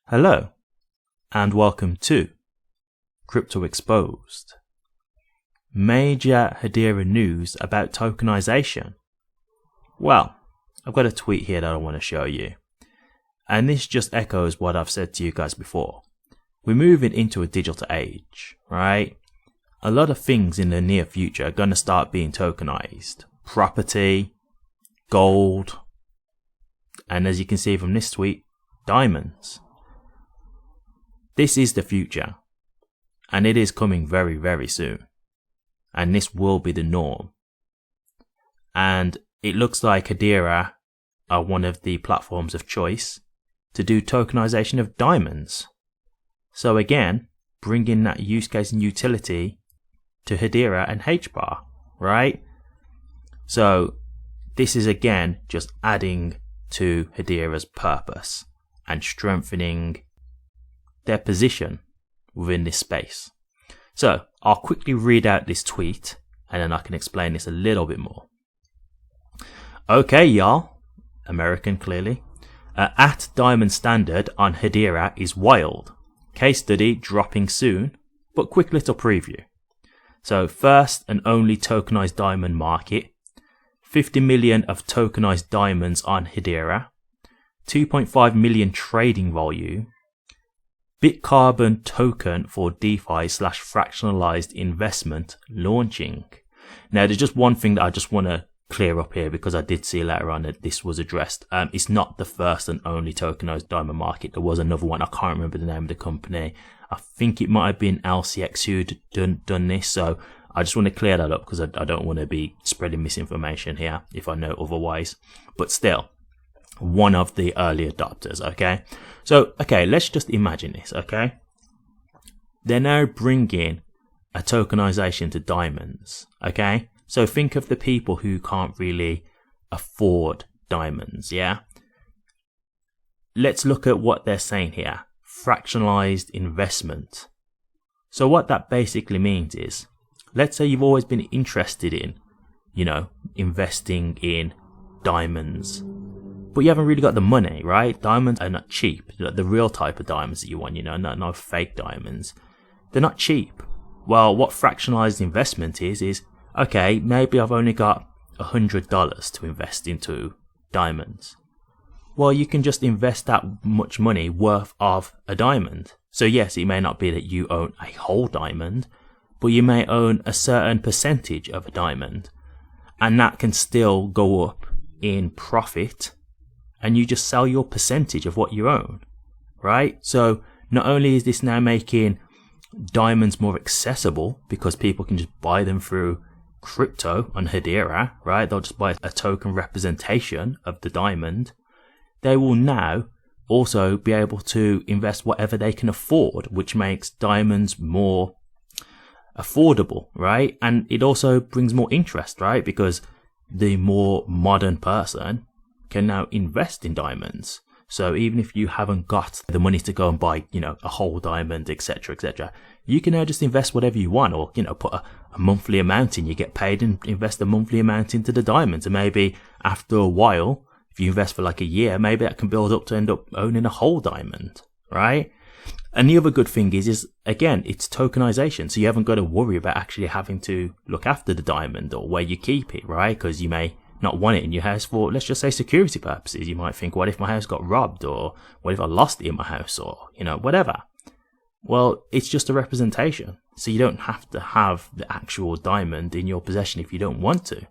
Hello, and welcome to Crypto Exposed. Major Hedera news about tokenization. Well, I've got a tweet here that I want to show you. And this just echoes what I've said to you guys before. We're moving into a digital age, right? A lot of things in the near future are going to start being tokenized. Property, gold, and as you can see from this tweet, diamonds. This is the future, and it is coming very, very soon. And this will be the norm. And it looks like Hedera are one of the platforms of choice to do tokenization of diamonds. So again, bringing that use case and utility to Hedera and HBAR, right? So this is again just adding to Hedera's purpose and strengthening their position within this space. So I'll quickly read out this tweet and then I can explain this a little bit more. Okay, y'all, American clearly. At Diamond Standard on Hedera is wild. Case study dropping soon, but quick little preview. So first and only tokenized diamond market. 50 million of tokenized diamonds on Hedera. 2.5 million trading volume. Bitcarbon token for DeFi/fractionalized investment launching. Now, there's just one thing that I just want to clear up here because I did see later on that this was addressed. It's not the first and only tokenized diamond market. There was another one. I can't remember the name of the company. I think it might have been LCX who'd done this. So I just want to clear that up because I don't want to be spreading misinformation here if I know otherwise. But still, one of the early adopters, okay? So, okay, let's just imagine this, okay? They're now bringing a tokenization to diamonds, okay? So think of the people who can't really afford diamonds, yeah? Let's look at what they're saying here. Fractionalized investment. So what that basically means is, let's say you've always been interested in, investing in diamonds, but you haven't really got the money, right? Diamonds are not cheap. The real type of diamonds that you want, not fake diamonds. They're not cheap. Well, what fractionalized investment is, okay, maybe I've only got $100 to invest into diamonds. Well, you can just invest that much money worth of a diamond. So yes, it may not be that you own a whole diamond, but you may own a certain percentage of a diamond. And that can still go up in profit. And you just sell your percentage of what you own, right? So not only is this now making diamonds more accessible because people can just buy them through crypto on Hedera, right? They'll just buy a token representation of the diamond. They will now also be able to invest whatever they can afford, which makes diamonds more affordable, right? And it also brings more interest, right? Because the more modern person can now invest in diamonds. So even if you haven't got the money to go and buy, a whole diamond, etc., you can now just invest whatever you want, or, put a monthly amount in. You get paid and invest a monthly amount into the diamonds. And maybe after a while, if you invest for like a year, maybe that can build up to end up owning a whole diamond, right? And the other good thing is again, it's tokenization. So you haven't got to worry about actually having to look after the diamond or where you keep it, right? Because you may not want it in your house for, let's just say, security purposes. You might think, what if my house got robbed? Or what if I lost it in my house? Or, whatever. Well, it's just a representation. So you don't have to have the actual diamond in your possession if you don't want to.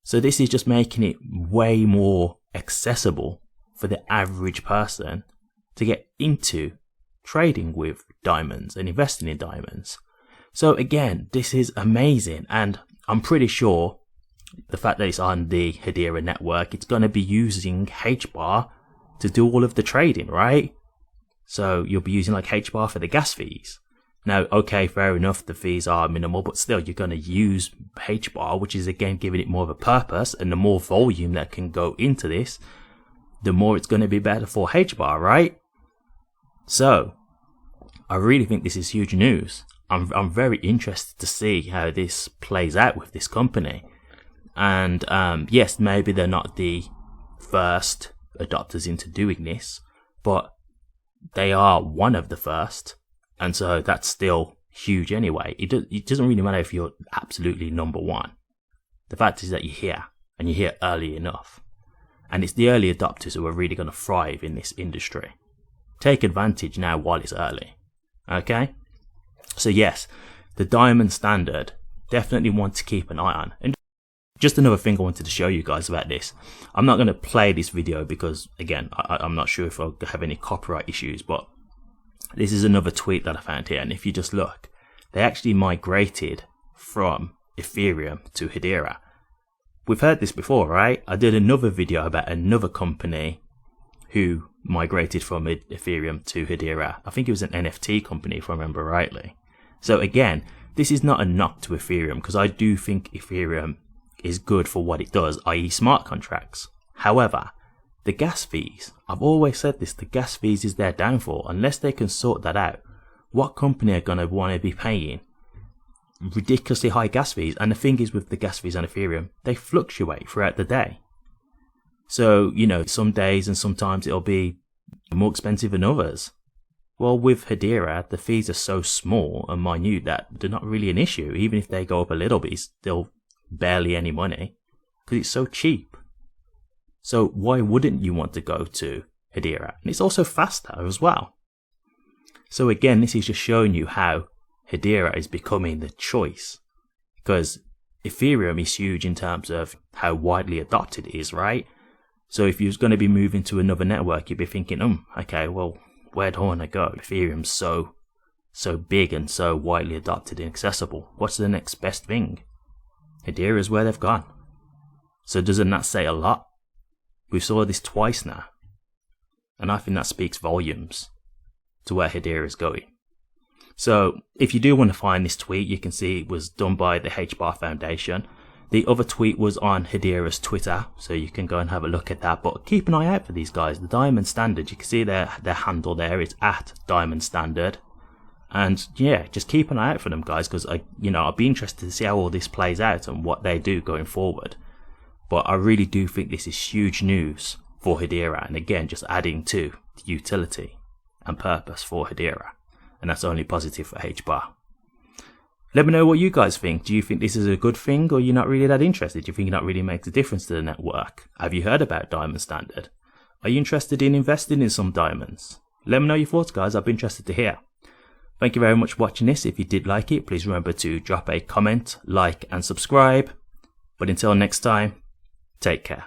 So this is just making it way more accessible for the average person to get into trading with diamonds and investing in diamonds. So again, this is amazing. And I'm pretty sure the fact that it's on the Hedera network, it's going to be using HBAR to do all of the trading, right? So you'll be using like HBAR for the gas fees. Now, okay, fair enough, the fees are minimal, but still you're going to use HBAR, which is again giving it more of a purpose, and the more volume that can go into this, the more it's going to be better for HBAR, right? So I really think this is huge news. I'm very interested to see how this plays out with this company. And yes, maybe they're not the first adopters into doing this, but they are one of the first, and so that's still huge anyway. It doesn't really matter if you're absolutely number one. The fact is that you're here, and you're here early enough. And it's the early adopters who are really going to thrive in this industry. Take advantage now while it's early. Okay? So yes, the diamond standard, definitely want to keep an eye on. And just another thing I wanted to show you guys about this. I'm not going to play this video because, again, I'm not sure if I'll have any copyright issues, but this is another tweet that I found here. And if you just look, they actually migrated from Ethereum to Hedera. We've heard this before, right? I did another video about another company who migrated from Ethereum to Hedera. I think it was an NFT company, if I remember rightly. So again, this is not a knock to Ethereum, because I do think Ethereum is good for what it does, i.e. smart contracts. However, the gas fees, I've always said this, the gas fees is their downfall. Unless they can sort that out, what company are going to want to be paying ridiculously high gas fees? And the thing is, with the gas fees on Ethereum, they fluctuate throughout the day. So, you know, some days and sometimes it'll be more expensive than others. Well, with Hedera, the fees are so small and minute that they're not really an issue. Even if they go up a little bit, it's still barely any money because it's so cheap. So why wouldn't you want to go to Hedera? And it's also faster as well. So again, this is just showing you how Hedera is becoming the choice, because Ethereum is huge in terms of how widely adopted it is, right? So if you're going to be moving to another network, you'd be thinking, okay, well, where do I want to go? Ethereum's so big and so widely adopted and accessible. What's the next best thing? Hedera is where they've gone. So doesn't that say a lot? We saw this twice now, and I think that speaks volumes to where Hedera is going. So if you do want to find this tweet, you can see it was done by the HBAR Foundation. The other tweet was on Hedera's Twitter, so you can go and have a look at that. But keep an eye out for these guys. The Diamond Standard, you can see their handle there. It's at Diamond Standard. And yeah, just keep an eye out for them, guys, because I'll be interested to see how all this plays out and what they do going forward. But I really do think this is huge news for Hedera, and again, just adding to the utility and purpose for Hedera. And that's only positive for HBAR. Let me know what you guys think. Do you think this is a good thing, or you're not really that interested? Do you think it not really makes a difference to the network? Have you heard about Diamond Standard? Are you interested in investing in some diamonds? Let me know your thoughts, guys. I'd be interested to hear. Thank you very much for watching this. If you did like it, please remember to drop a comment, like, and subscribe. But until next time, take care.